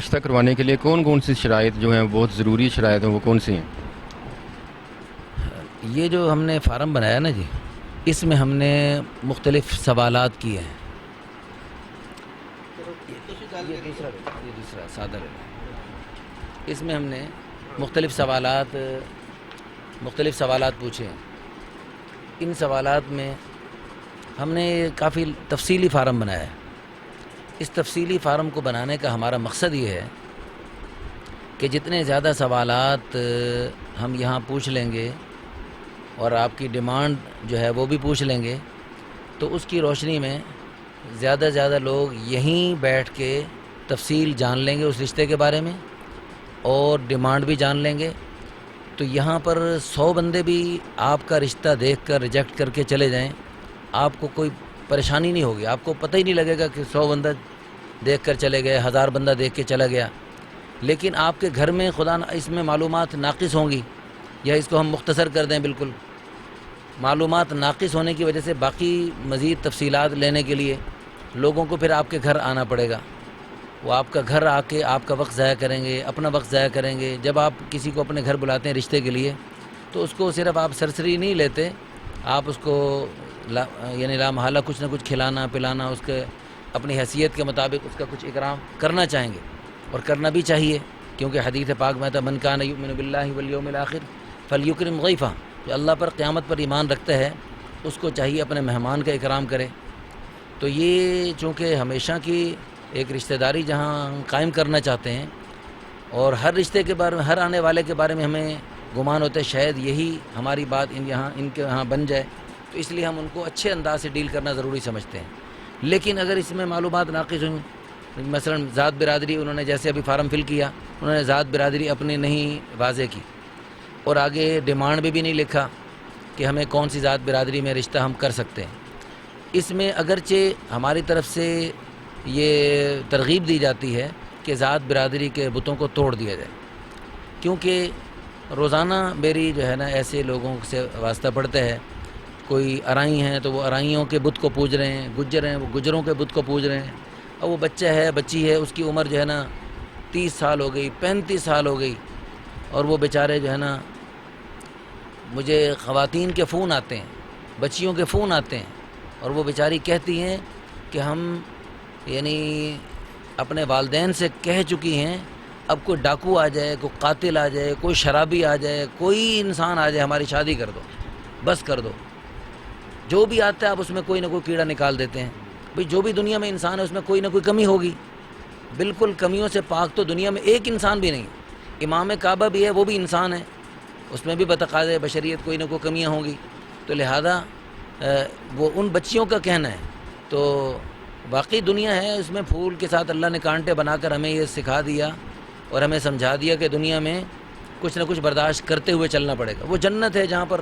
رشتہ کروانے کے لیے کون کون سی شرائط جو ہیں بہت ضروری شرائط ہیں وہ کون سی ہیں؟ یہ جو ہم نے فارم بنایا نا جی، اس میں ہم نے مختلف سوالات کیے ہیں. یہ دوسرا سادہ ہے. اس میں ہم نے مختلف سوالات پوچھے ہیں. ان سوالات میں ہم نے کافی تفصیلی فارم بنایا ہے. اس تفصیلی فارم کو بنانے کا ہمارا مقصد یہ ہے کہ جتنے زیادہ سوالات ہم یہاں پوچھ لیں گے اور آپ کی ڈیمانڈ جو ہے وہ بھی پوچھ لیں گے، تو اس کی روشنی میں زیادہ سے زیادہ لوگ یہیں بیٹھ کے تفصیل جان لیں گے اس رشتے کے بارے میں اور ڈیمانڈ بھی جان لیں گے. تو یہاں پر 100 بندے بھی آپ کا رشتہ دیکھ کر ریجیکٹ کر کے چلے جائیں، آپ کو کوئی پریشانی نہیں ہوگی. آپ کو پتہ ہی نہیں لگے گا کہ 100 بندہ دیکھ کر چلے گئے، 1000 بندہ دیکھ کے چلا گیا. لیکن آپ کے گھر میں خدا اس میں معلومات ناقص ہوں گی، یا اس کو ہم مختصر کر دیں، بالکل معلومات ناقص ہونے کی وجہ سے باقی مزید تفصیلات لینے کے لیے لوگوں کو پھر آپ کے گھر آنا پڑے گا. وہ آپ کا گھر آ کے آپ کا وقت ضائع کریں گے، اپنا وقت ضائع کریں گے. جب آپ کسی کو اپنے گھر بلاتے ہیں رشتے کے لیے تو اس کو صرف آپ سرسری نہیں لیتے، آپ اس کو یعنی لامحالہ کچھ نہ کچھ کھلانا پلانا، اس کے اپنی حیثیت کے مطابق اس کا کچھ اکرام کرنا چاہیں گے، اور کرنا بھی چاہیے. کیونکہ حدیث پاک میں تھا من کان یؤمن باللہ والیوم الآخر فلیکرم ضیفہ، جو اللہ پر قیامت پر ایمان رکھتا ہے اس کو چاہیے اپنے مہمان کا اکرام کرے. تو یہ چونکہ ہمیشہ کی ایک رشتہ داری جہاں ہم قائم کرنا چاہتے ہیں، اور ہر رشتے کے بارے میں، ہر آنے والے کے بارے میں ہمیں گمان ہوتا ہے شاید یہی ہماری بات ان کے یہاں بن جائے، تو اس لیے ہم ان کو اچھے انداز سے ڈیل کرنا ضروری سمجھتے ہیں. لیکن اگر اس میں معلومات ناقص ہوں، مثلا ذات برادری، انہوں نے جیسے ابھی فارم فل کیا، انہوں نے ذات برادری اپنی نہیں واضح کی، اور آگے ڈیمانڈ بھی نہیں لکھا کہ ہمیں کون سی ذات برادری میں رشتہ ہم کر سکتے ہیں. اس میں اگرچہ ہماری طرف سے یہ ترغیب دی جاتی ہے کہ ذات برادری کے بتوں کو توڑ دیا جائے، کیونکہ روزانہ میری جو ہے نا ایسے لوگوں سے واسطہ پڑتا ہے. کوئی ارائی ہیں تو وہ ارائیوں کے بت کو پوج رہے ہیں، گجر ہیں وہ گجروں کے بت کو پوج رہے ہیں، اور وہ بچہ ہے بچی ہے اس کی عمر جو ہے نا 30 سال ہو گئی، 35 سال ہو گئی، اور وہ بیچارے جو ہے نا، مجھے خواتین کے فون آتے ہیں، بچیوں کے فون آتے ہیں، اور وہ بیچاری کہتی ہیں کہ ہم یعنی اپنے والدین سے کہہ چکی ہیں اب کوئی ڈاکو آ جائے، کوئی قاتل آ جائے، کوئی شرابی آ جائے، کوئی انسان آ جائے، ہماری شادی کر دو، بس کر دو. جو بھی آتا ہے آپ اس میں کوئی نہ کوئی کیڑا نکال دیتے ہیں. بھئی جو بھی دنیا میں انسان ہے اس میں کوئی نہ کوئی کمی ہوگی. بالکل کمیوں سے پاک تو دنیا میں ایک انسان بھی نہیں. امام کعبہ بھی ہے، وہ بھی انسان ہے، اس میں بھی بتقاضۂ بشریت کوئی نہ کوئی کمیاں ہوں گی. تو لہذا وہ ان بچیوں کا کہنا ہے. تو باقی دنیا ہے، اس میں پھول کے ساتھ اللہ نے کانٹے بنا کر ہمیں یہ سکھا دیا اور ہمیں سمجھا دیا کہ دنیا میں کچھ نہ کچھ برداشت کرتے ہوئے چلنا پڑے گا. وہ جنت ہے جہاں پر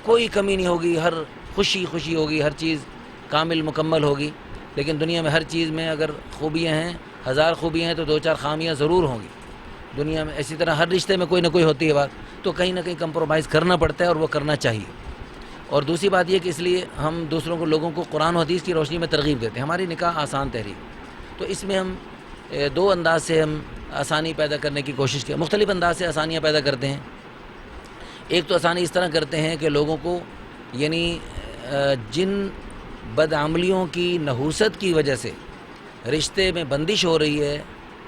کوئی کمی نہیں ہوگی، ہر خوشی ہوگی، ہر چیز کامل مکمل ہوگی. لیکن دنیا میں ہر چیز میں اگر خوبیاں ہیں، 1000 خوبیاں ہیں تو 2-4 خامیاں ضرور ہوں گی دنیا میں. اسی طرح ہر رشتے میں کوئی نہ کوئی ہوتی ہے بات، تو کہیں نہ کہیں کمپرومائز کرنا پڑتا ہے، اور وہ کرنا چاہیے. اور دوسری بات یہ کہ اس لیے ہم دوسروں کو، لوگوں کو قرآن و حدیث کی روشنی میں ترغیب دیتے ہیں. ہماری نکاح آسان تحریک، تو اس میں ہم 2 انداز سے ہم آسانی پیدا کرنے کی کوشش کی، مختلف انداز سے آسانیاں پیدا کرتے ہیں. ایک تو آسانی اس طرح کرتے ہیں کہ لوگوں کو یعنی جن بدعملیوں کی نحوست کی وجہ سے رشتے میں بندش ہو رہی ہے،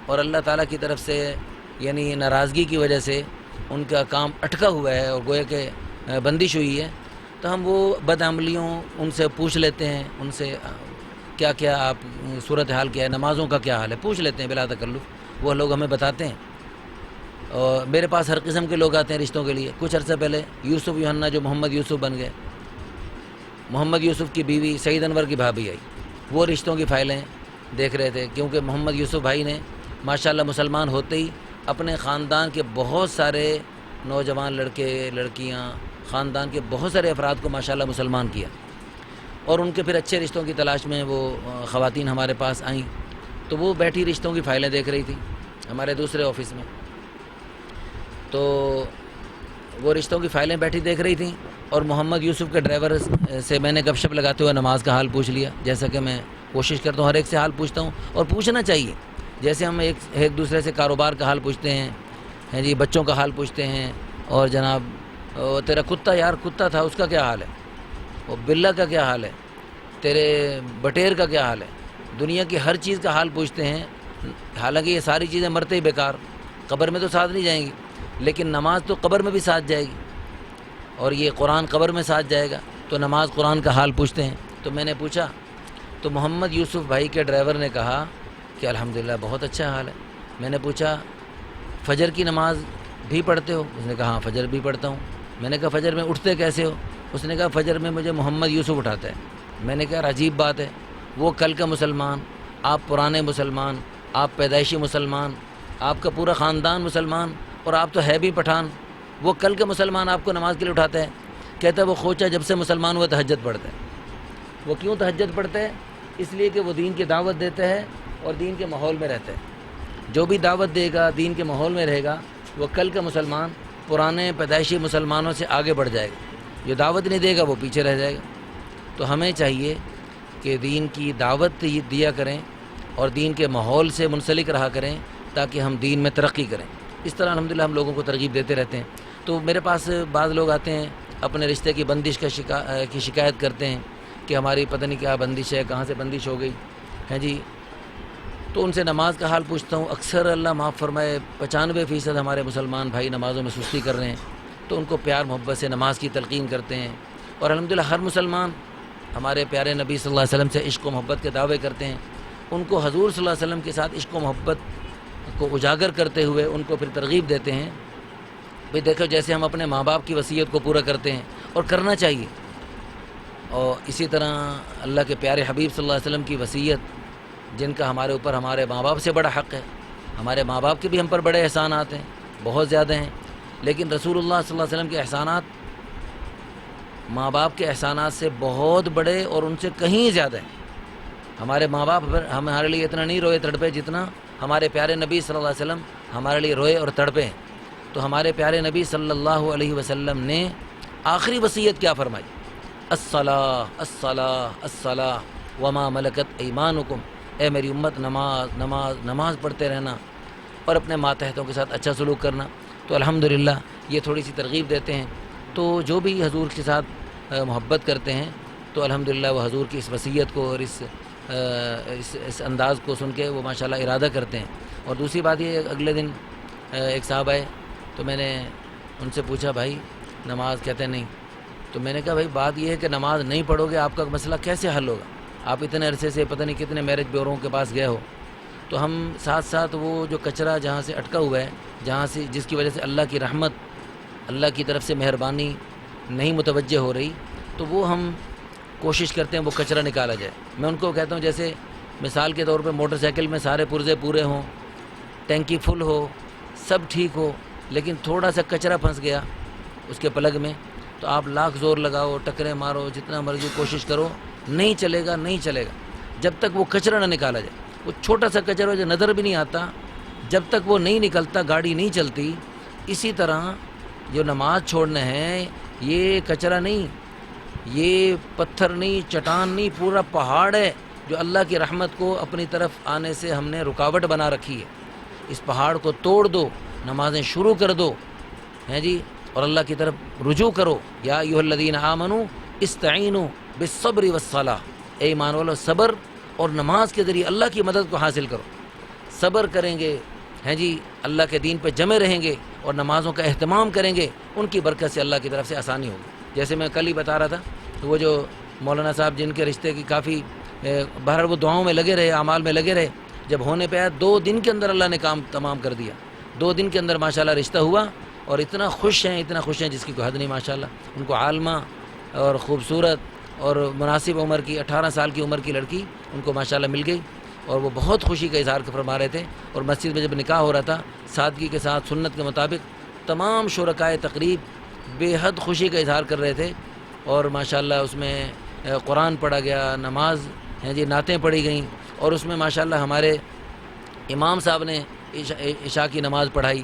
اور اللہ تعالیٰ کی طرف سے یعنی ناراضگی کی وجہ سے ان کا کام اٹکا ہوا ہے اور گویا کہ بندش ہوئی ہے، تو ہم وہ بدعملیوں ان سے پوچھ لیتے ہیں. ان سے کیا کیا آپ صورتحال کیا ہے، نمازوں کا کیا حال ہے، پوچھ لیتے ہیں بلا تکلف. وہ لوگ ہمیں بتاتے ہیں. اور میرے پاس ہر قسم کے لوگ آتے ہیں رشتوں کے لیے. کچھ عرصہ پہلے یوسف یوحنا جو محمد یوسف بن گئے، محمد یوسف کی بیوی سعید انور کی بھابھی آئی، وہ رشتوں کی فائلیں دیکھ رہے تھے. کیونکہ محمد یوسف بھائی نے ماشاءاللہ مسلمان ہوتے ہی اپنے خاندان کے بہت سارے نوجوان لڑکے لڑکیاں، خاندان کے بہت سارے افراد کو ماشاءاللہ مسلمان کیا، اور ان کے پھر اچھے رشتوں کی تلاش میں وہ خواتین ہمارے پاس آئیں. تو وہ بیٹھی رشتوں کی فائلیں دیکھ رہی تھی ہمارے دوسرے آفس میں. تو وہ رشتوں کی فائلیں بیٹھی دیکھ رہی تھیں، اور محمد یوسف کے ڈرائیور سے میں نے گپ شپ لگاتے ہوئے نماز کا حال پوچھ لیا، جیسا کہ میں کوشش کرتا ہوں ہر ایک سے حال پوچھتا ہوں، اور پوچھنا چاہیے. جیسے ہم ایک دوسرے سے کاروبار کا حال پوچھتے ہیں جی، بچوں کا حال پوچھتے ہیں، اور جناب تیرا کتا یار کتا تھا اس کا کیا حال ہے، وہ بلّا کا کیا حال ہے، تیرے بٹیر کا کیا حال ہے، دنیا کی ہر چیز کا حال پوچھتے ہیں. حالانکہ یہ ساری چیزیں مرتے ہی بیکار، قبر میں تو ساتھ نہیں جائیں گی، لیکن نماز تو قبر میں بھی ساتھ جائے گی، اور یہ قرآن قبر میں ساتھ جائے گا. تو نماز قرآن کا حال پوچھتے ہیں. تو میں نے پوچھا تو محمد یوسف بھائی کے ڈرائیور نے کہا کہ الحمدللہ بہت اچھا حال ہے. میں نے پوچھا فجر کی نماز بھی پڑھتے ہو؟ اس نے کہا ہاں فجر بھی پڑھتا ہوں. میں نے کہا فجر میں اٹھتے کیسے ہو؟ اس نے کہا فجر میں مجھے محمد یوسف اٹھاتا ہے. میں نے کہا عجیب بات ہے، وہ کل کا مسلمان، آپ پرانے مسلمان، آپ پیدائشی مسلمان، آپ کا پورا خاندان مسلمان، اور آپ تو ہے بھی پٹھان، وہ کل کا مسلمان آپ کو نماز کے لیے اٹھاتا ہے. کہتا ہے وہ خوچا جب سے مسلمان ہوا تہجد پڑھتا ہے. وہ کیوں تہجد پڑھتا ہے؟ اس لیے کہ وہ دین کی دعوت دیتا ہے اور دین کے ماحول میں رہتا ہے. جو بھی دعوت دے گا دین کے ماحول میں رہے گا، وہ کل کا مسلمان پرانے پیدائشی مسلمانوں سے آگے بڑھ جائے گا. جو دعوت نہیں دے گا وہ پیچھے رہ جائے گا. تو ہمیں چاہیے کہ دین کی دعوت دیا کریں اور دین کے ماحول سے منسلک رہا کریں تاکہ ہم دین میں ترقی کریں. اس طرح الحمدللہ ہم لوگوں کو ترغیب دیتے رہتے ہیں. تو میرے پاس بعض لوگ آتے ہیں اپنے رشتے کی بندش کی شکایت کرتے ہیں کہ ہماری پتہ نہیں کیا بندش ہے، کہاں سے بندش ہو گئی ہے جی. تو ان سے نماز کا حال پوچھتا ہوں. اکثر اللہ معاف فرمائے 95% ہمارے مسلمان بھائی نمازوں میں سستی کر رہے ہیں. تو ان کو پیار محبت سے نماز کی تلقین کرتے ہیں. اور الحمدللہ ہر مسلمان ہمارے پیارے نبی صلی اللہ علیہ وسلم سے عشق و محبت کے دعوے کرتے ہیں. ان کو حضور صلی اللہ علیہ وسلم کے ساتھ عشق و محبت کو اجاگر کرتے ہوئے ان کو پھر ترغیب دیتے ہیں. بھئی دیکھو جیسے ہم اپنے ماں باپ کی وصیت کو پورا کرتے ہیں اور کرنا چاہیے، اور اسی طرح اللہ کے پیارے حبیب صلی اللہ علیہ وسلم کی وصیت، جن کا ہمارے اوپر ہمارے ماں باپ سے بڑا حق ہے. ہمارے ماں باپ کے بھی ہم پر بڑے احسانات ہیں، بہت زیادہ ہیں، لیکن رسول اللہ صلی اللہ علیہ وسلم کے احسانات ماں باپ کے احسانات سے بہت بڑے اور ان سے کہیں زیادہ ہیں. ہمارے ماں باپ ہمارے لیے اتنا نہیں روئے تڑپے جتنا ہمارے پیارے نبی صلی اللہ علیہ وسلم ہمارے لیے روئے اور تڑپے ہیں. تو ہمارے پیارے نبی صلی اللہ علیہ وسلم نے آخری وصیت کیا فرمائی؟ الصلاۃ الصلاۃ الصلاۃ وما ملکت ایمانکم. اے میری امت نماز نماز نماز پڑھتے رہنا اور اپنے ماتحتوں کے ساتھ اچھا سلوک کرنا. تو الحمدللہ یہ تھوڑی سی ترغیب دیتے ہیں. تو جو بھی حضور کے ساتھ محبت کرتے ہیں تو الحمدللہ وہ حضور کی اس وصیت کو اور اس انداز کو سن کے وہ ماشاءاللہ ارادہ کرتے ہیں. اور دوسری بات یہ اگلے دن ایک صاحب آئے تو میں نے ان سے پوچھا بھائی نماز کہتے ہیں نہیں. تو میں نے کہا بھائی بات یہ ہے کہ نماز نہیں پڑھو گے آپ کا مسئلہ کیسے حل ہوگا؟ آپ اتنے عرصے سے پتہ نہیں کتنے میرج بیوروں کے پاس گئے ہو. تو ہم ساتھ ساتھ وہ جو کچرا جہاں سے اٹکا ہوا ہے، جہاں سے جس کی وجہ سے اللہ کی رحمت، اللہ کی طرف سے مہربانی نہیں متوجہ ہو رہی، تو وہ ہم کوشش کرتے ہیں وہ کچرا نکالا جائے. میں ان کو کہتا ہوں جیسے مثال کے طور پہ موٹر سائیکل میں سارے پرزے پورے ہوں، ٹینکی فل ہو، سب ٹھیک ہو، لیکن تھوڑا سا کچرا پھنس گیا اس کے پلگ میں، تو آپ لاکھ زور لگاؤ، ٹکرے مارو، جتنا مرضی کوشش کرو، نہیں چلے گا نہیں چلے گا جب تک وہ کچرا نہ نکالا جائے. وہ چھوٹا سا کچرا جو نظر بھی نہیں آتا، جب تک وہ نہیں نکلتا گاڑی نہیں چلتی. اسی طرح جو نماز چھوڑنا ہے یہ کچرا نہیں، یہ پتھر نہیں، چٹان نہیں، پورا پہاڑ ہے جو اللہ کی رحمت کو اپنی طرف آنے سے ہم نے رکاوٹ بنا رکھی ہے. اس پہاڑ کو توڑ دو، نمازیں شروع کر دو ہیں جی، اور اللہ کی طرف رجوع کرو. یا ایھا الذین آمنوا استعینوا بالصبر والصلاۃ. اے ایمان والو صبر اور نماز کے ذریعے اللہ کی مدد کو حاصل کرو. صبر کریں گے ہیں جی، اللہ کے دین پہ جمے رہیں گے اور نمازوں کا اہتمام کریں گے، ان کی برکت سے اللہ کی طرف سے آسانی ہوگی. جیسے میں کل ہی بتا رہا تھا تو وہ جو مولانا صاحب جن کے رشتے کی کافی بہرحال وہ دعاؤں میں لگے رہے، اعمال میں لگے رہے، جب ہونے پہ آیا 2 دن کے اندر اللہ نے کام تمام کر دیا. 2 دن کے اندر ماشاءاللہ رشتہ ہوا اور اتنا خوش ہیں جس کی کوئی حد نہیں ماشاءاللہ. ان کو عالمہ اور خوبصورت اور مناسب عمر کی 18 سال کی عمر کی لڑکی ان کو ماشاءاللہ مل گئی، اور وہ بہت خوشی کا اظہار فرما رہے تھے. اور مسجد میں جب نکاح ہو رہا تھا سادگی کے ساتھ سنت کے مطابق تمام شرکائے تقریب بے حد خوشی کا اظہار کر رہے تھے. اور ماشاءاللہ اس میں قرآن پڑھا گیا، نماز ہیں جی، نعتیں پڑھی گئیں، اور اس میں ماشاءاللہ ہمارے امام صاحب نے عشاء کی نماز پڑھائی.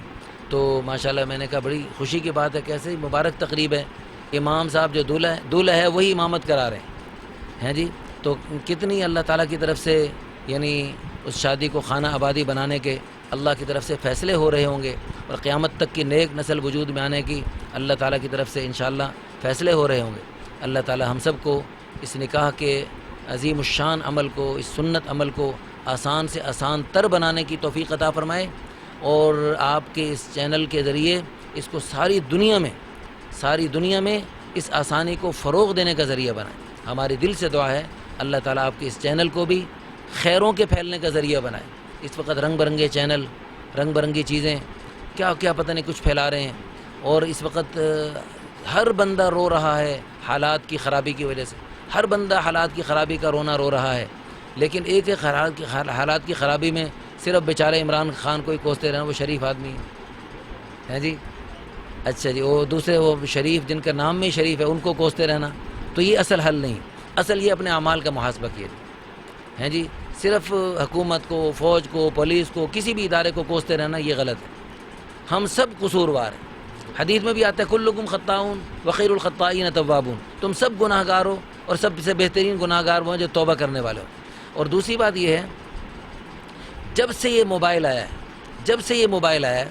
تو ماشاءاللہ میں نے کہا بڑی خوشی کی بات ہے، کیسے مبارک تقریب ہے. امام صاحب جو دولہا ہے وہی امامت کرا رہے ہیں جی. تو کتنی اللہ تعالیٰ کی طرف سے یعنی اس شادی کو خانہ آبادی بنانے کے اللہ کی طرف سے فیصلے ہو رہے ہوں گے، اور قیامت تک کی نیک نسل وجود میں آنے کی اللہ تعالیٰ کی طرف سے انشاءاللہ فیصلے ہو رہے ہوں گے۔ اللہ تعالیٰ ہم سب کو اس نکاح کے عظیم الشان عمل کو، اس سنت عمل کو آسان سے آسان تر بنانے کی توفیق عطا فرمائے، اور آپ کے اس چینل کے ذریعے اس کو ساری دنیا میں اس آسانی کو فروغ دینے کا ذریعہ بنائے۔ ہماری دل سے دعا ہے اللہ تعالیٰ آپ کے اس چینل کو بھی خیروں کے پھیلنے کا ذریعہ بنائے۔ اس وقت رنگ برنگے چینل، رنگ برنگی چیزیں، کیا پتہ نہیں کچھ پھیلا رہے ہیں، اور اس وقت ہر بندہ رو رہا ہے حالات کی خرابی کی وجہ سے، ہر بندہ حالات کی خرابی کا رونا رو رہا ہے، لیکن ایک حالات کی خرابی میں صرف بیچارے عمران خان کو ہی کوستے رہنا، وہ شریف آدمی ہے جی، اچھا جی، وہ دوسرے وہ شریف جن کا نام میں ہی شریف ہے ان کو کوستے رہنا، تو یہ اصل حل نہیں۔ اصل یہ اپنے اعمال کا محاسبہ کیے ہیں جی، صرف حکومت کو، فوج کو، پولیس کو، کسی بھی ادارے کو کوستے رہنا یہ غلط ہے۔ ہم سب قصوروار ہیں، حدیث میں بھی آتا ہے کلکم خطاؤن وخیر الخطائین توابون، تم سب گناہ گار ہو اور سب سے بہترین گناہ گار وہ ہیں جو توبہ کرنے والے ہو۔ اور دوسری بات یہ ہے، جب سے یہ موبائل آیا ہے،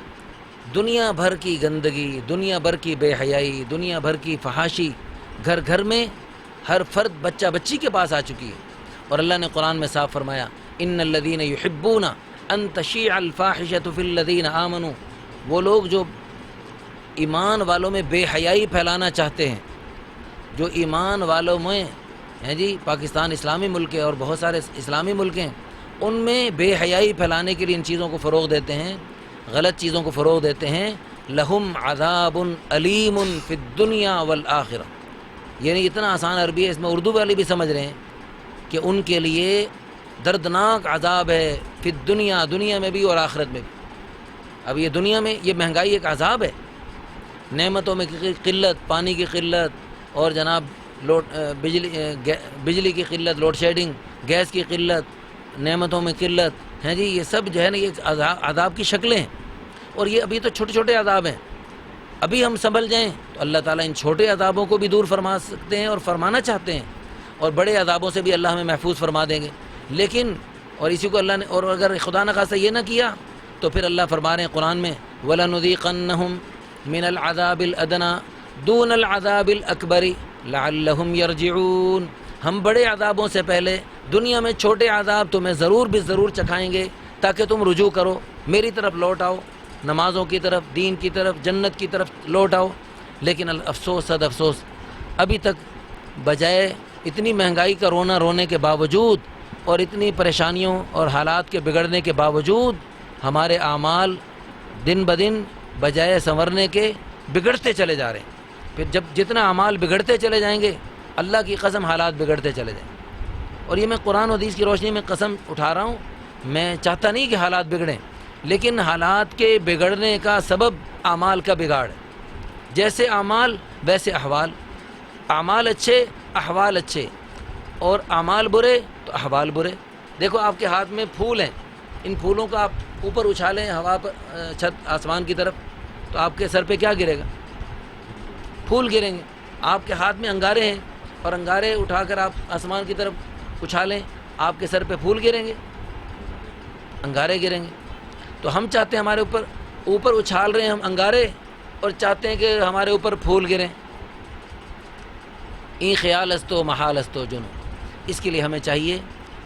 دنیا بھر کی گندگی، دنیا بھر کی بے حیائی، دنیا بھر کی فحاشی گھر گھر میں ہر فرد بچہ بچی کے پاس آ چکی ہے، اور اللہ نے قرآن میں صاف فرمایا ان الذین یحبون ان تشیع الفاحشۃ فی الذین آمنوا، وہ لوگ جو ایمان والوں میں بے حیائی پھیلانا چاہتے ہیں، جو ایمان والوں میں ہیں جی، پاکستان اسلامی ملک ہے اور بہت سارے اسلامی ملک ہیں، ان میں بے حیائی پھیلانے کے لیے ان چیزوں کو فروغ دیتے ہیں، غلط چیزوں کو فروغ دیتے ہیں، لہم عذاب علیم فی الدنیا والآخرہ، یعنی اتنا آسان عربی ہے، اس میں اردو والے بھی سمجھ رہے ہیں کہ ان کے لیے دردناک عذاب ہے، فی الدنیا، دنیا میں بھی اور آخرت میں بھی۔ اب یہ دنیا میں یہ مہنگائی ایک عذاب ہے، نعمتوں میں قلت، پانی کی قلت، اور جناب بجلی کی قلت، لوڈ شیڈنگ، گیس کی قلت، نعمتوں میں قلت ہیں جی، یہ سب جو ہے نا یہ عذاب کی شکلیں ہیں، اور یہ ابھی تو چھوٹے چھوٹے عذاب ہیں، ابھی ہم سنبھل جائیں تو اللہ تعالیٰ ان چھوٹے عذابوں کو بھی دور فرما سکتے ہیں اور فرمانا چاہتے ہیں، اور بڑے عذابوں سے بھی اللہ ہمیں محفوظ فرما دیں گے۔ لیکن اور اسی کو اللہ نے، اور اگر خدا نخواستہ یہ نہ کیا تو پھر اللہ فرما رہے ہیں قرآن میں وَلَنُذِيقَنَّهُم مِّنَ الْعَذَابِ الْأَدْنَىٰ دُونَ الْعَذَابِ الْأَكْبَرِ لَعَلَّهُمْ يَرْجِعُونَ، ہم بڑے عذابوں سے پہلے دنیا میں چھوٹے عذاب تمہیں ضرور چکھائیں گے تاکہ تم رجوع کرو، میری طرف لوٹ آؤ، نمازوں کی طرف، دین کی طرف، جنت کی طرف لوٹ آؤ۔ لیکن افسوس صد افسوس، ابھی تک بجائے اتنی مہنگائی کا رونے کے باوجود اور اتنی پریشانیوں اور حالات کے بگڑنے کے باوجود ہمارے اعمال دن بدن بجائے سنورنے کے بگڑتے چلے جا رہے ہیں۔ پھر جب جتنا اعمال بگڑتے چلے جائیں گے، اللہ کی قسم حالات بگڑتے چلے جائیں گے۔ اور یہ میں قرآن و حدیث کی روشنی میں قسم اٹھا رہا ہوں، میں چاہتا نہیں کہ حالات بگڑیں، لیکن حالات کے بگڑنے کا سبب اعمال کا بگاڑ ہے۔ جیسے اعمال ویسے احوال، اعمال اچھے احوال اچھے، اور اعمال برے تو احوال برے۔ دیکھو آپ کے ہاتھ میں پھول ہیں، ان پھولوں کو آپ اوپر اچھالیں ہوا پر، چھت آسمان کی طرف، تو آپ کے سر پہ کیا گرے گا؟ پھول گریں گے۔ آپ کے ہاتھ میں انگارے ہیں اور انگارے اٹھا کر آپ آسمان کی طرف اچھالیں، آپ کے سر پہ پھول گریں گے، انگارے گریں گے۔ تو ہم چاہتے ہیں ہمارے اوپر اچھال رہے ہیں ہم انگارے، اور چاہتے ہیں کہ ہمارے اوپر پھول گریں۔ این خیال استو محال استو جنو، اس کے لیے ہمیں چاہیے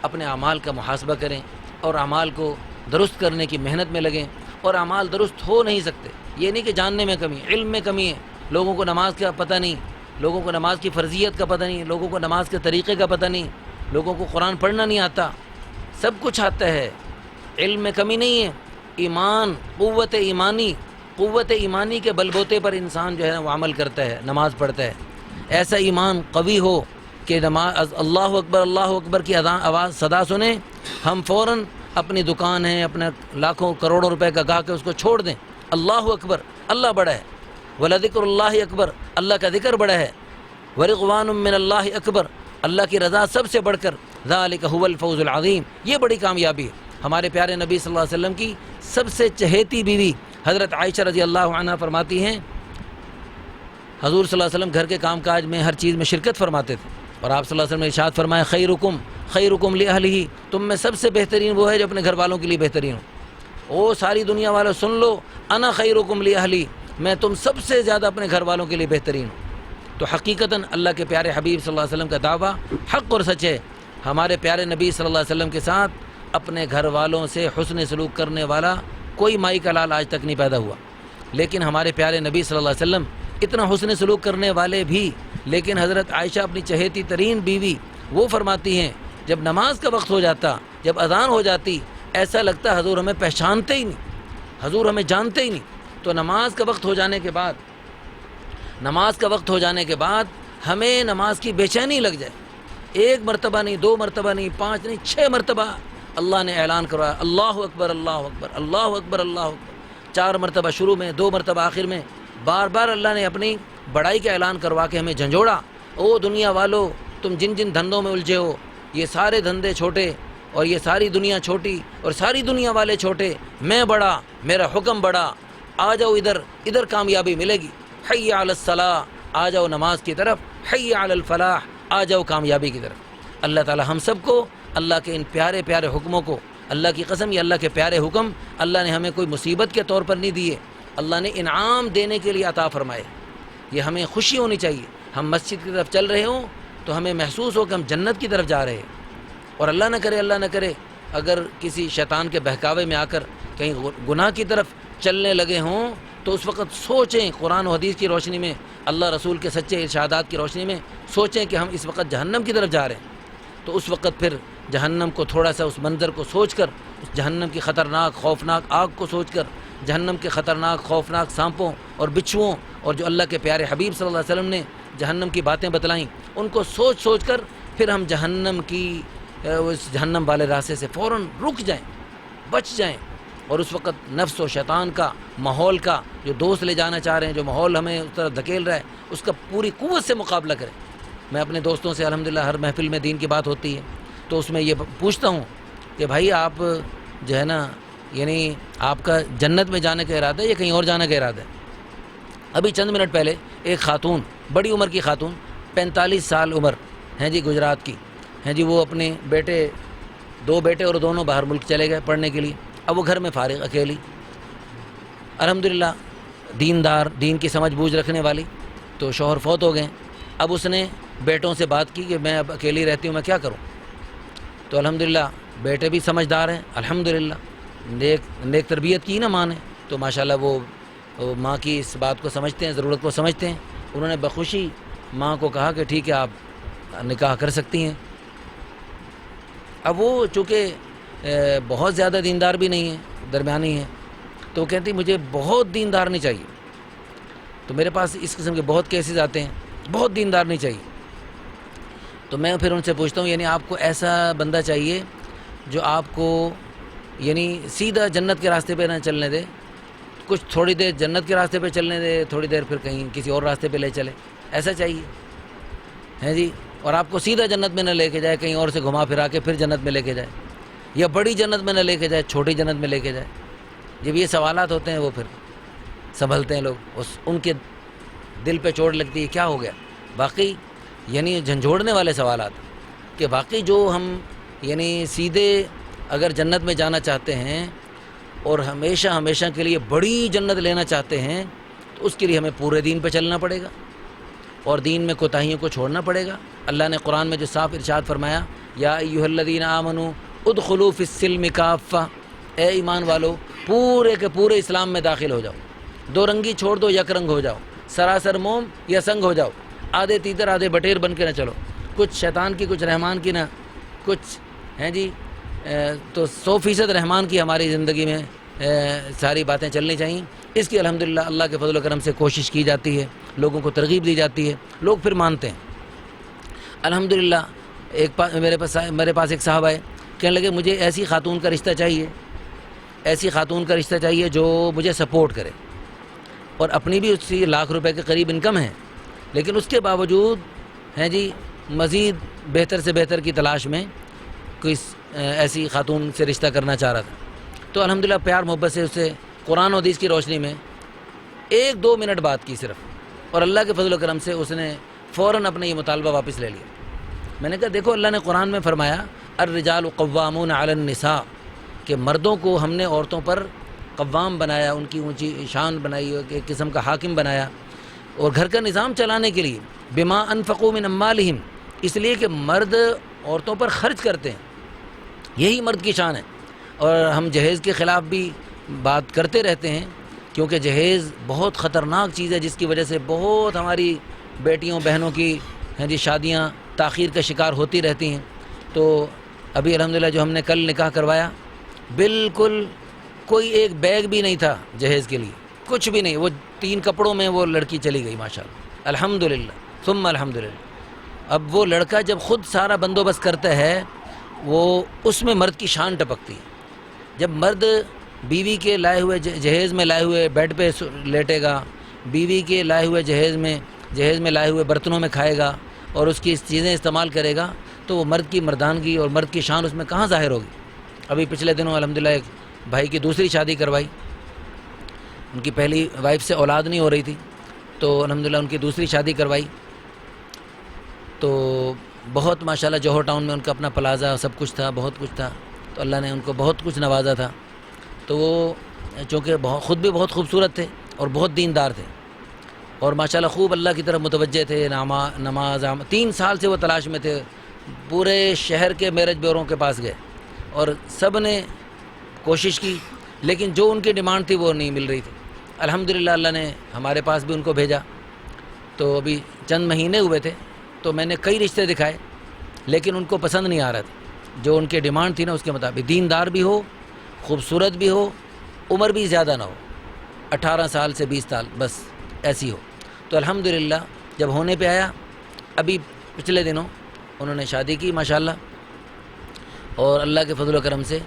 اپنے اعمال کا محاسبہ کریں اور اعمال کو درست کرنے کی محنت میں لگیں۔ اور اعمال درست ہو نہیں سکتے، یہ نہیں کہ جاننے میں کمی، علم میں کمی ہے، لوگوں کو نماز کا پتہ نہیں، لوگوں کو نماز کی فرضیت کا پتہ نہیں، لوگوں کو نماز کے طریقے کا پتہ نہیں، لوگوں کو قرآن پڑھنا نہیں آتا، سب کچھ آتا ہے، علم میں کمی نہیں ہے۔ ایمان، قوت ایمانی کے بلبوتے پر انسان جو ہے وہ عمل کرتا ہے، نماز پڑھتا ہے۔ ایسا ایمان قوی ہو کہ نماز اللہ اکبر کی آواز صدا سنیں، ہم فوراً اپنی دکان ہے، اپنا لاکھوں کروڑوں روپے کا گاہ کے اس کو چھوڑ دیں۔ اللہ اکبر، اللہ بڑا ہے، وَلَذِكْرُ اللَّهِ اکبر، اللہ کا ذکر بڑا ہے، وَرِضْوَانٌ مِّنَ اللَّهِ اکبر، اللہ کی رضا سب سے بڑھ کر، ذَلِكَ هُوَ الْفَوْزُ الْعَظِيمُ، یہ بڑی کامیابی ہے۔ ہمارے پیارے نبی صلی اللہ علیہ وسلم کی سب سے چہیتی بیوی حضرت عائشہ رضی اللہ عنہ فرماتی ہیں، حضور صلی اللہ علیہ وسلم گھر کے کام کاج میں ہر چیز میں شرکت فرماتے تھے، اور آپ صلی اللہ علیہ وسلم نے ارشاد فرمایا خیرکم خیرکم لأہلہ، تم میں سب سے بہترین وہ ہے جو اپنے گھر والوں کے لیے بہترین ہو۔ او ساری دنیا والوں سن لو، انا خیرکم لأہلی، میں تم سب سے زیادہ اپنے گھر والوں کے لیے بہترین ہوں۔ تو حقیقتاً اللہ کے پیارے حبیب صلی اللہ علیہ وسلم کا دعویٰ حق اور سچ ہے۔ ہمارے پیارے نبی صلی اللہ علیہ وسلم کے ساتھ اپنے گھر والوں سے حسن سلوک کرنے والا کوئی مائی کا لال آج تک نہیں پیدا ہوا، لیکن ہمارے پیارے نبی صلی اللہ علیہ وسلم اتنا حسن سلوک کرنے والے بھی، لیکن حضرت عائشہ اپنی چہیتی ترین بیوی وہ فرماتی ہیں جب نماز کا وقت ہو جاتا، جب اذان ہو جاتی، ایسا لگتا حضور ہمیں پہچانتے ہی نہیں، حضور ہمیں جانتے ہی نہیں۔ تو نماز کا وقت ہو جانے کے بعد ہمیں نماز کی بے چینی لگ جائے، ایک مرتبہ نہیں، دو مرتبہ نہیں، 5 نہیں، 6 مرتبہ اللہ نے اعلان کروایا اللہ اکبر اللہ اکبر اللہ اکبر اللہ اکبر، 4 مرتبہ شروع میں، 2 مرتبہ آخر میں، بار بار اللہ نے اپنی بڑائی کا اعلان کروا کے ہمیں جھنجھوڑا۔ او دنیا والو، تم جن جن دھندوں میں الجھے ہو، یہ سارے دھندے چھوٹے اور یہ ساری دنیا چھوٹی اور ساری دنیا والے چھوٹے، میں بڑا، میرا حکم بڑا، آ جاؤ ادھر کامیابی ملے گی، حی علی الصلاۃ، آ جاؤ نماز کی طرف، حی علی الفلاح، آ جاؤ کامیابی کی طرف۔ اللہ تعالی ہم سب کو اللہ کے ان پیارے پیارے حکموں کو، اللہ کی قسم یہ اللہ کے پیارے حکم اللہ نے ہمیں کوئی مصیبت کے طور پر نہیں دیے، اللہ نے انعام دینے کے لیے عطا فرمائے۔ یہ ہمیں خوشی ہونی چاہیے، ہم مسجد کی طرف چل رہے ہوں تو ہمیں محسوس ہو کہ ہم جنت کی طرف جا رہے ہیں، اور اللہ نہ کرے اگر کسی شیطان کے بہکاوے میں آ کر کہیں گناہ کی طرف چلنے لگے ہوں تو اس وقت سوچیں، قرآن و حدیث کی روشنی میں، اللہ رسول کے سچے ارشادات کی روشنی میں سوچیں کہ ہم اس وقت جہنم کی طرف جا رہے ہیں۔ تو اس وقت پھر جہنم کو تھوڑا سا اس منظر کو سوچ کر، اس جہنم کی خطرناک خوفناک آگ کو سوچ کر، جہنم کے خطرناک خوفناک سانپوں اور بچھوؤں اور جو اللہ کے پیارے حبیب صلی اللہ علیہ وسلم نے جہنم کی باتیں بتلائیں، ان کو سوچ کر پھر ہم اس جہنم والے راستے سے فوراً رک جائیں، بچ جائیں، اور اس وقت نفس و شیطان کا، ماحول کا، جو دوست لے جانا چاہ رہے ہیں، جو ماحول ہمیں اس طرف دھکیل رہا ہے، اس کا پوری قوت سے مقابلہ کریں۔ میں اپنے دوستوں سے الحمدللہ ہر محفل میں دین کی بات ہوتی ہے تو اس میں یہ پوچھتا ہوں کہ بھائی آپ جو ہے نا، یعنی آپ کا جنت میں جانے کا ارادہ ہے یا کہیں اور جانے کا ارادہ ہے؟ ابھی چند منٹ پہلے ایک خاتون، بڑی عمر کی خاتون، 45 سال عمر ہیں جی، گجرات کی ہیں جی، وہ اپنے بیٹے، 2 بیٹے اور دونوں باہر ملک چلے گئے پڑھنے کے لیے، اب وہ گھر میں فارغ اکیلی، الحمدللہ دیندار، دین کی سمجھ بوجھ رکھنے والی، تو شوہر فوت ہو گئے۔ اب اس نے بیٹوں سے بات کی کہ میں اب اکیلی رہتی ہوں، میں کیا کروں؟ تو الحمدللہ بیٹے بھی سمجھدار ہیں، الحمدللہ نیک تربیت کی نا ماں نے، تو ماشاءاللہ وہ ماں کی اس بات کو سمجھتے ہیں، ضرورت کو سمجھتے ہیں۔ انہوں نے بخوشی ماں کو کہا کہ ٹھیک ہے آپ نکاح کر سکتی ہیں۔ اب وہ چونکہ بہت زیادہ دیندار بھی نہیں ہے، درمیانی ہے، تو وہ کہتی مجھے بہت دیندار نہیں چاہیے۔ تو میرے پاس اس قسم کے بہت کیسز آتے ہیں، بہت دیندار نہیں چاہیے۔ تو میں پھر ان سے پوچھتا ہوں یعنی آپ کو ایسا بندہ چاہیے جو آپ کو یعنی سیدھا جنت کے راستے پہ نہ چلنے دے، کچھ تھوڑی دیر جنت کے راستے پہ چلنے دے، تھوڑی دیر پھر کہیں کسی اور راستے پہ لے چلے، ایسا چاہیے ہیں جی، اور آپ کو سیدھا جنت میں نہ لے کے جائے، کہیں اور سے گھما پھرا کے پھر جنت میں لے کے جائے، یا بڑی جنت میں نہ لے کے جائے، چھوٹی جنت میں لے کے جائے۔ جب یہ سوالات ہوتے ہیں وہ پھر سنبھلتے ہیں لوگ، ان کے دل پہ چوٹ لگتی ہے، کیا ہو گیا؟ باقی یعنی جھنجھوڑنے والے سوالات کہ باقی جو ہم یعنی سیدھے اگر جنت میں جانا چاہتے ہیں اور ہمیشہ کے لیے بڑی جنت لینا چاہتے ہیں تو اس کے لیے ہمیں پورے دین پہ چلنا پڑے گا اور دین میں کوتاہیوں کو چھوڑنا پڑے گا۔ اللہ نے قرآن میں جو صاف ارشاد فرمایا، یا ایھا الذین آمنوا ادخلوا فی السلم کافہ، اے ایمان والو پورے کے پورے اسلام میں داخل ہو جاؤ، 2 رنگی چھوڑ دو، یک رنگ ہو جاؤ، سراسر موم یا سنگ ہو جاؤ، آدھے تیتر آدھے بٹیر بن کے نہ چلو، کچھ شیطان کی کچھ رحمان کی نہ، کچھ ہیں جی تو 100% رحمان کی ہماری زندگی میں ساری باتیں چلنی چاہیے۔ اس کی الحمدللہ اللہ کے فضل و کرم سے کوشش کی جاتی ہے، لوگوں کو ترغیب دی جاتی ہے، لوگ پھر مانتے ہیں الحمدللہ۔ میرے پاس ایک صاحب آئے، کہنے لگے مجھے ایسی خاتون کا رشتہ چاہیے، ایسی خاتون کا رشتہ چاہیے جو مجھے سپورٹ کرے، اور اپنی بھی اس کی لاکھ روپے کے قریب انکم ہے، لیکن اس کے باوجود ہیں جی مزید بہتر سے بہتر کی تلاش میں کوئی ایسی خاتون سے رشتہ کرنا چاہ رہا تھا۔ تو الحمدللہ پیار محبت سے اسے قرآن و حدیث کی روشنی میں 1-2 منٹ بات کی صرف، اور اللہ کے فضل و کرم سے اس نے فوراً اپنا یہ مطالبہ واپس لے لیا۔ میں نے کہا دیکھو اللہ نے قرآن میں فرمایا الرجال قوامون علی النساء کہ مردوں کو ہم نے عورتوں پر قوام بنایا، ان کی اونچی شان بنائی، ایک قسم کا حاکم بنایا، اور گھر کا نظام چلانے کے لیے بما انفقوا من اموالہم، اس لیے کہ مرد عورتوں پر خرچ کرتے ہیں، یہی مرد کی شان ہے۔ اور ہم جہیز کے خلاف بھی بات کرتے رہتے ہیں، کیونکہ جہیز بہت خطرناک چیز ہے، جس کی وجہ سے بہت ہماری بیٹیوں بہنوں کی شادیاں تاخیر کا شکار ہوتی رہتی ہیں۔ تو ابھی الحمدللہ جو ہم نے کل نکاح کروایا، بالکل کوئی ایک بیگ بھی نہیں تھا جہیز کے لیے، کچھ بھی نہیں، وہ 3 کپڑوں میں وہ لڑکی چلی گئی ماشاءاللہ، الحمدللہ ثم الحمدللہ۔ اب وہ لڑکا جب خود سارا بندوبست کرتا ہے، وہ اس میں مرد کی شان ٹپکتی ہے۔ جب مرد بیوی کے لائے ہوئے جہیز میں لائے ہوئے بیڈ پہ لیٹے گا، بیوی کے لائے ہوئے جہیز میں لائے ہوئے برتنوں میں کھائے گا اور اس کی چیزیں استعمال کرے گا، تو وہ مرد کی مردانگی اور مرد کی شان اس میں کہاں ظاہر ہوگی۔ ابھی پچھلے دنوں الحمدللہ ایک بھائی کی دوسری شادی کروائی، ان کی پہلی وائف سے اولاد نہیں ہو رہی تھی، تو الحمدللہ ان کی دوسری شادی کروائی، تو بہت ماشاءاللہ جوہر ٹاؤن میں ان کا اپنا پلازا سب کچھ تھا، بہت کچھ تھا، تو اللہ نے ان کو بہت کچھ نوازا تھا۔ تو وہ چونکہ خود بھی بہت خوبصورت تھے اور بہت دیندار تھے، اور ماشاءاللہ خوب اللہ کی طرف متوجہ تھے، نماز 3 سال سے وہ تلاش میں تھے، پورے شہر کے میرج بیوروں کے پاس گئے اور سب نے کوشش کی، لیکن جو ان کی ڈیمانڈ تھی وہ نہیں مل رہی تھی۔ الحمدللہ اللہ نے ہمارے پاس بھی ان کو بھیجا، تو ابھی چند مہینے ہوئے تھے، تو میں نے کئی رشتے دکھائے، لیکن ان کو پسند نہیں آ رہا تھا جو ان کی ڈیمانڈ تھی نا، اس کے مطابق دیندار بھی ہو، خوبصورت بھی ہو، عمر بھی زیادہ نہ ہو، 18 سال سے 20 سال بس ایسی ہو۔ تو الحمدللہ جب ہونے پہ آیا، ابھی پچھلے دنوں انہوں نے شادی کی ماشاءاللہ، اور اللہ کے فضل و کرم سے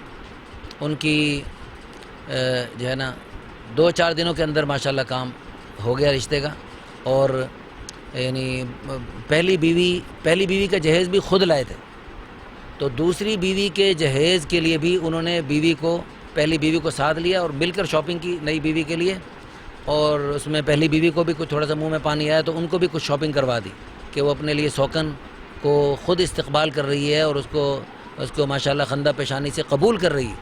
ان کی جو ہے نا 2-4 دنوں کے اندر ماشاءاللہ کام ہو گیا رشتے کا، اور یعنی پہلی بیوی کا جہیز بھی خود لائے تھے، تو دوسری بیوی کے جہیز کے لیے بھی انہوں نے پہلی بیوی کو ساتھ لیا اور مل کر شاپنگ کی نئی بیوی کے لیے، اور اس میں پہلی بیوی کو بھی کچھ تھوڑا سا منہ میں پانی آیا تو ان کو بھی کچھ شاپنگ کروا دی کہ وہ اپنے لیے سوکن کو خود استقبال کر رہی ہے اور اس کو ماشاءاللہ خندہ پیشانی سے قبول کر رہی ہے۔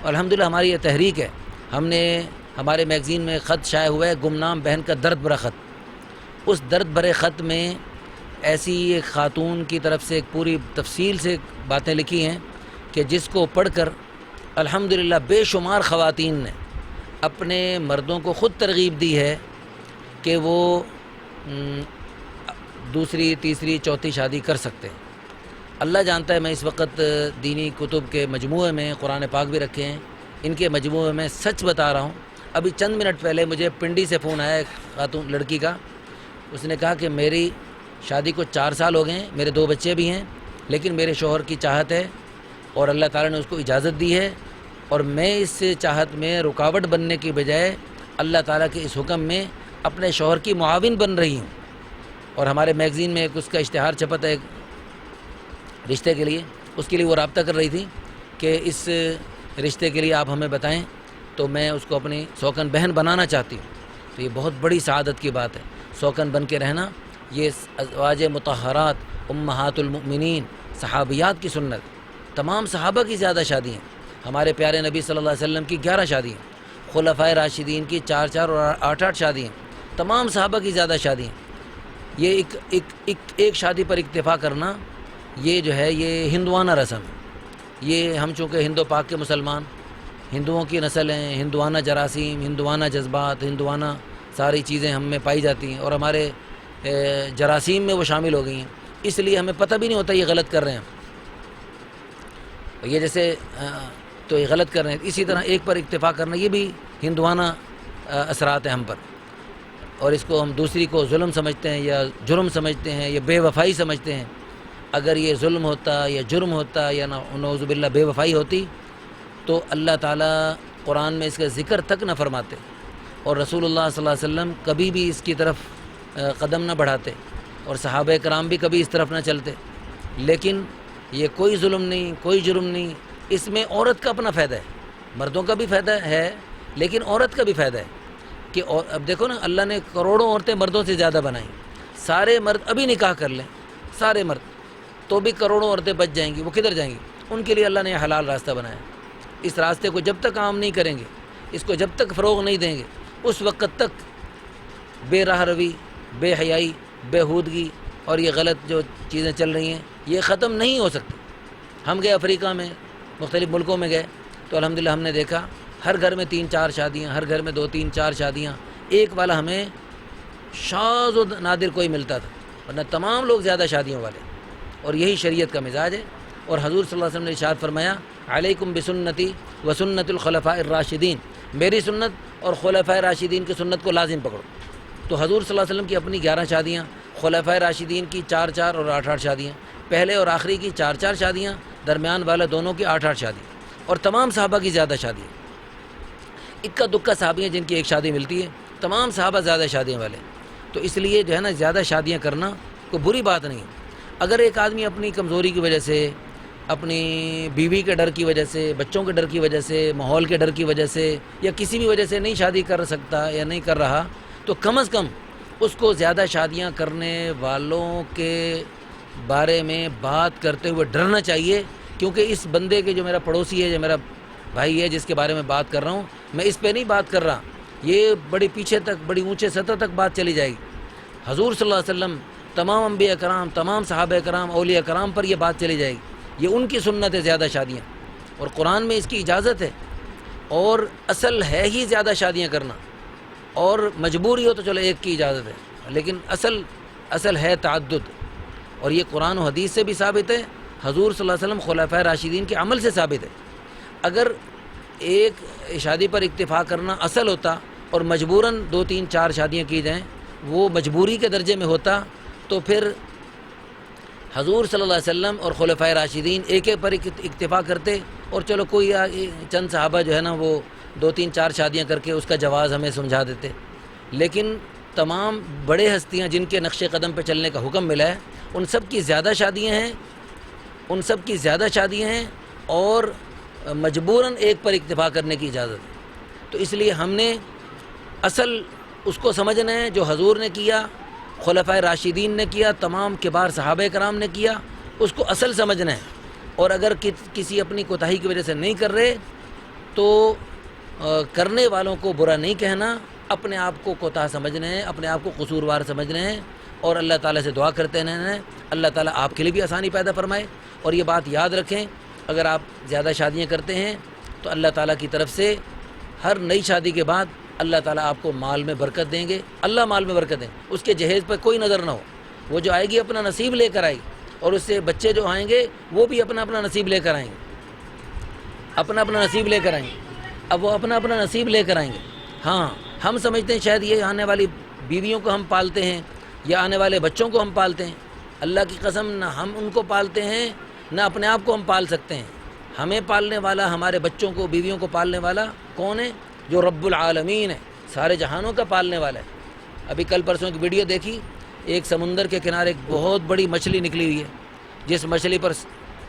اور الحمدللہ ہماری یہ تحریک ہے، ہم نے ہمارے میگزین میں خط شائع ہوا ہے گمنام بہن کا درد بھرا خط، اس درد بھرے خط میں ایسی ایک خاتون کی طرف سے ایک پوری تفصیل سے باتیں لکھی ہیں کہ جس کو پڑھ کر الحمدللہ بے شمار خواتین نے اپنے مردوں کو خود ترغیب دی ہے کہ وہ دوسری تیسری چوتھی شادی کر سکتے ہیں۔ اللہ جانتا ہے، میں اس وقت دینی کتب کے مجموعے میں قرآن پاک بھی رکھے ہیں، ان کے مجموعے میں سچ بتا رہا ہوں۔ ابھی چند منٹ پہلے مجھے پنڈی سے فون آیا ایک خاتون لڑکی کا، اس نے کہا کہ میری شادی کو 4 سال ہو گئے ہیں، میرے 2 بچے بھی ہیں، لیکن میرے شوہر کی چاہت ہے اور اللہ تعالیٰ نے اس کو اجازت دی ہے، اور میں اس چاہت میں رکاوٹ بننے کی بجائے اللہ تعالیٰ کے اس حکم میں اپنے شوہر کی معاون بن رہی ہوں۔ اور ہمارے میگزین میں ایک اس کا اشتہار چھپا تھا ایک رشتے کے لیے، اس کے لیے وہ رابطہ کر رہی تھی کہ اس رشتے کے لیے آپ ہمیں بتائیں، تو میں اس کو اپنی سوکن بہن بنانا چاہتی ہوں۔ تو یہ بہت بڑی سعادت کی بات ہے، سوکن بن کے رہنا، یہ ازواج مطہرات امہات المؤمنین صحابیات کی سنت، تمام صحابہ کی زیادہ شادی ہیں، ہمارے پیارے نبی صلی اللہ علیہ وسلم کی 11 شادی ہیں، خلفائے راشدین کی 4 اور 8 شادی ہیں، تمام صحابہ کی زیادہ شادی ہیں۔ یہ ایک شادی پر اکتفا کرنا، یہ جو ہے یہ ہندوانہ رسم ہے۔ یہ ہم چونکہ ہندو پاک کے مسلمان، ہندوؤں کی نسل ہیں، ہندوانہ جراثیم، ہندوانہ جذبات، ہندوانہ ساری چیزیں ہم میں پائی جاتی ہیں، اور ہمارے جراثیم میں وہ شامل ہو گئی ہیں، اس لیے ہمیں پتہ بھی نہیں ہوتا یہ غلط کر رہے ہیں، یہ جیسے تو یہ غلط کر رہے ہیں۔ اسی طرح ایک پر اکتفا کرنا، یہ بھی ہندوانہ اثرات ہیں ہم پر، اور اس کو ہم دوسری کو ظلم سمجھتے ہیں یا جرم سمجھتے ہیں یا بے وفائی سمجھتے ہیں۔ اگر یہ ظلم ہوتا یا جرم ہوتا یا نعوذ باللہ بے وفائی ہوتی تو اللہ تعالیٰ قرآن میں اس کا ذکر تک نہ فرماتے، اور رسول اللہ صلی اللہ علیہ وسلم کبھی بھی اس کی طرف قدم نہ بڑھاتے، اور صحابہ کرام بھی کبھی اس طرف نہ چلتے۔ لیکن یہ کوئی ظلم نہیں، کوئی جرم نہیں، اس میں عورت کا اپنا فائدہ ہے، مردوں کا بھی فائدہ ہے لیکن عورت کا بھی فائدہ ہے کہ اب دیکھو نا، اللہ نے کروڑوں عورتیں مردوں سے زیادہ بنائیں، سارے مرد ابھی نکاح کر لیں، سارے مرد تو بھی کروڑوں عورتیں بچ جائیں گی، وہ کدھر جائیں گی؟ ان کے لیے اللہ نے یہ حلال راستہ بنایا ہے۔ اس راستے کو جب تک عام نہیں کریں گے، اس کو جب تک فروغ نہیں دیں گے، اس وقت تک بے راہ روی، بے حیائی، بےہودگی اور یہ غلط جو چیزیں چل رہی ہیں یہ ختم نہیں ہو سکتی۔ ہم گئے افریقہ میں، مختلف ملکوں میں گئے تو الحمدللہ ہم نے دیکھا ہر گھر میں 3-4 شادیاں، ہر گھر میں 2-3-4 شادیاں، ایک والا ہمیں شاذ و نادر کوئی ملتا تھا، ورنہ تمام لوگ زیادہ شادیوں والے۔ اور یہی شریعت کا مزاج ہے۔ اور حضور صلی اللہ علیہ وسلم نے ارشاد فرمایا علیکم بسنتی و سنت الخلفاء الراشدین، میری سنت اور خلفاء راشدین کی سنت کو لازم پکڑو۔ تو حضور صلی اللہ علیہ وسلم کی اپنی 11 شادیاں، خلفاء راشدین کی 4-4 اور 8-8 شادیاں، پہلے اور آخری کی 4-4 شادیاں، درمیان والا دونوں کی 8-8 شادی، اور تمام صحابہ کی زیادہ شادیاں۔ اکا دکا صحابی ہیں جن کی ایک شادی ملتی ہے، تمام صحابہ زیادہ شادیاں والے۔ تو اس لیے جو ہے نا زیادہ شادیاں کرنا کوئی بری بات نہیں ہے۔ اگر ایک آدمی اپنی کمزوری کی وجہ سے، اپنی بیوی کے ڈر کی وجہ سے، بچوں کے ڈر کی وجہ سے، ماحول کے ڈر کی وجہ سے، یا کسی بھی وجہ سے نہیں شادی کر سکتا یا نہیں کر رہا، تو کم از کم اس کو زیادہ شادیاں کرنے والوں کے بارے میں بات کرتے ہوئے ڈرنا چاہیے، کیونکہ اس بندے کے جو میرا پڑوسی ہے، جو میرا بھائی ہے جس کے بارے میں بات کر رہا ہوں، میں اس پہ نہیں بات کر رہا، یہ بڑی پیچھے تک، بڑی اونچے سطح تک بات چلی جائے گی۔ حضور صلی اللہ علیہ وسلم، تمام انبیاء کرام، تمام صحابہ کرام، اولیاء کرام پر یہ بات چلی جائے گی، یہ ان کی سنت ہے زیادہ شادیاں، اور قرآن میں اس کی اجازت ہے، اور اصل ہے ہی زیادہ شادیاں کرنا، اور مجبوری ہو تو چلو ایک کی اجازت ہے، لیکن اصل ہے تعدد، اور یہ قرآن و حدیث سے بھی ثابت ہے، حضور صلی اللہ علیہ وسلم خلفائے راشدین کے عمل سے ثابت ہے۔ اگر ایک شادی پر اکتفا کرنا اصل ہوتا اور مجبوراً 2-3-4 شادیاں کی جائیں، وہ مجبوری کے درجے میں ہوتا، تو پھر حضور صلی اللہ علیہ وسلم اور خلفائے راشدین ایک ایک پر اکتفا کرتے، اور چلو کوئی چند صحابہ جو ہے نا وہ 2-3-4 شادیاں کر کے اس کا جواز ہمیں سمجھا دیتے، لیکن تمام بڑے ہستیاں جن کے نقش قدم پہ چلنے کا حکم ملا ہے، ان سب کی زیادہ شادیاں ہیں، اور مجبوراً ایک پر اکتفا کرنے کی اجازت ہے۔ تو اس لیے ہم نے اصل اس کو سمجھنا ہے جو حضور نے کیا، خلفائے راشدین نے کیا، تمام کبار صحابہ کرام نے کیا، اس کو اصل سمجھنا ہے، اور اگر کسی اپنی کوتاہی کی وجہ سے نہیں کر رہے تو کرنے والوں کو برا نہیں کہنا، اپنے آپ کو کوتاہ سمجھنا ہے، اپنے آپ کو قصوروار سمجھنا ہے، اور اللہ تعالیٰ سے دعا کرتے رہنا ہے اللہ تعالیٰ آپ کے لیے بھی آسانی پیدا فرمائے۔ اور یہ بات یاد رکھیں، اگر آپ زیادہ شادیاں کرتے ہیں تو اللہ تعالیٰ کی طرف سے ہر نئی شادی کے بعد اللہ تعالیٰ آپ کو مال میں برکت دیں گے، اللہ مال میں برکت دیں، اس کے جہیز پر کوئی نظر نہ ہو، وہ جو آئے گی اپنا نصیب لے کر آئے گی، اور اس سے بچے جو آئیں گے وہ بھی اپنا اپنا نصیب لے کر آئیں گے، اپنا اپنا نصیب لے کر آئیں گے، اب وہ اپنا اپنا نصیب لے کر آئیں گے۔ ہاں، ہم سمجھتے ہیں شاید یہ آنے والی بیویوں کو ہم پالتے ہیں یا آنے والے بچوں کو ہم پالتے ہیں، اللہ کی قسم نہ ہم ان کو پالتے ہیں نہ اپنے آپ کو ہم پال سکتے ہیں۔ ہمیں پالنے والا، ہمارے بچوں کو، بیویوں کو پالنے والا کون ہے؟ جو رب العالمین ہے، سارے جہانوں کا پالنے والا ہے۔ ابھی کل پرسوں کی ویڈیو دیکھی، ایک سمندر کے کنارے ایک بہت بڑی مچھلی نکلی ہوئی ہے، جس مچھلی پر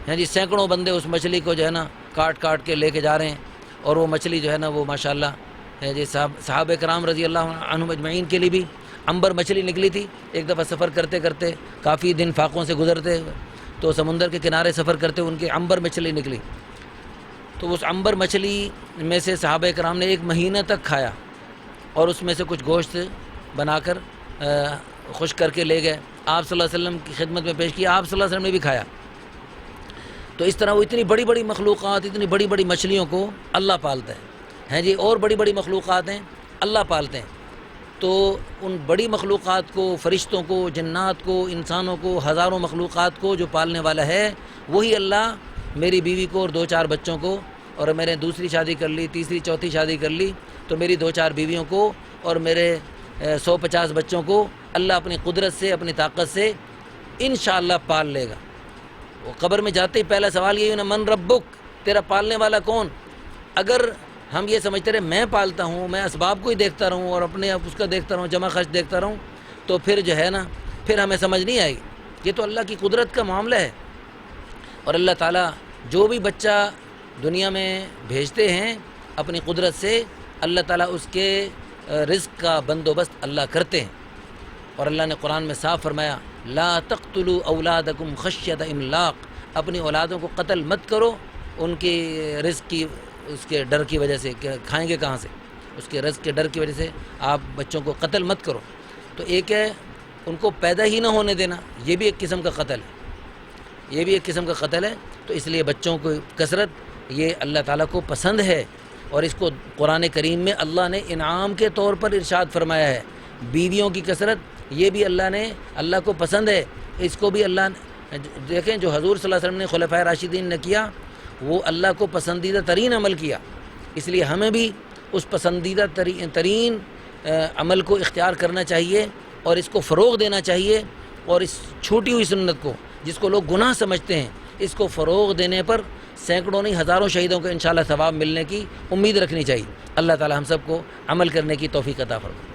سینکڑوں بندے اس مچھلی کو جو ہے نا کاٹ کے لے کے جا رہے ہیں، اور وہ مچھلی جو ہے نا وہ ماشاءاللہ صحابہ کرام رضی اللہ عنہم اجمعین کے لیے بھی عنبر مچھلی نکلی تھی۔ ایک دفعہ سفر کرتے کرتے کافی دن فاقوں سے گزرتے ہوئے تو سمندر کے کنارے سفر کرتے ان کے عنبر مچھلی نکلی، تو اس عنبر مچھلی میں سے صحابہ کرام نے 1 مہینہ تک کھایا، اور اس میں سے کچھ گوشت بنا کر خشک کر کے لے گئے، آپ صلی اللہ علیہ وسلم کی خدمت میں پیش کیا، آپ صلی اللہ علیہ وسلم نے بھی کھایا۔ تو اس طرح وہ اتنی بڑی بڑی مخلوقات، اتنی بڑی بڑی مچھلیوں کو اللہ پالتا ہے جی، اور بڑی بڑی مخلوقات ہیں اللہ پالتے ہیں۔ تو ان بڑی مخلوقات کو، فرشتوں کو، جنات کو، انسانوں کو، ہزاروں مخلوقات کو جو پالنے والا ہے وہی اللہ میری بیوی کو اور 2-4 بچوں کو، اور میں نے دوسری شادی کر لی، تیسری چوتھی شادی کر لی، تو میری 2-4 بیویوں کو اور میرے 150 بچوں کو اللہ اپنی قدرت سے، اپنی طاقت سے انشاءاللہ پال لے گا۔ وہ قبر میں جاتے ہی پہلا سوال یہی ہونا، من ربک، تیرا پالنے والا کون؟ اگر ہم یہ سمجھتے رہے میں پالتا ہوں، میں اسباب کو ہی دیکھتا رہوں اور اپنے اس کا دیکھتا رہوں، جمع خرچ دیکھتا رہوں، تو پھر جو ہے نا پھر ہمیں سمجھ نہیں آئے گی۔ یہ تو اللہ کی قدرت کا معاملہ ہے، اور اللہ تعالیٰ جو بھی بچہ دنیا میں بھیجتے ہیں اپنی قدرت سے، اللہ تعالیٰ اس کے رزق کا بندوبست اللہ کرتے ہیں۔ اور اللہ نے قرآن میں صاف فرمایا لا تقتلوا اولادکم خشیۃ املاق، اپنی اولادوں کو قتل مت کرو ان کے رزق کی اس کے ڈر کی وجہ سے، کہ کھائیں گے کہاں سے، اس کے رزق کے ڈر کی وجہ سے آپ بچوں کو قتل مت کرو۔ تو ایک ہے ان کو پیدا ہی نہ ہونے دینا، یہ بھی ایک قسم کا قتل ہے، یہ بھی ایک قسم کا قتل ہے۔ تو اس لیے بچوں کو کثرت یہ اللہ تعالیٰ کو پسند ہے، اور اس کو قرآن کریم میں اللہ نے انعام کے طور پر ارشاد فرمایا ہے۔ بیویوں کی کثرت یہ بھی اللہ کو پسند ہے، اس کو بھی اللہ نے دیکھیں جو حضور صلی اللہ علیہ وسلم نے خلفائے راشدین نے کیا وہ اللہ کو پسندیدہ ترین عمل کیا، اس لیے ہمیں بھی اس پسندیدہ ترین عمل کو اختیار کرنا چاہیے اور اس کو فروغ دینا چاہیے، اور اس چھوٹی ہوئی سنت کو جس کو لوگ گناہ سمجھتے ہیں اس کو فروغ دینے پر سینکڑوں نہیں ہزاروں شہیدوں کو انشاءاللہ ثواب ملنے کی امید رکھنی چاہیے۔ اللہ تعالی ہم سب کو عمل کرنے کی توفیق عطا فرمائے۔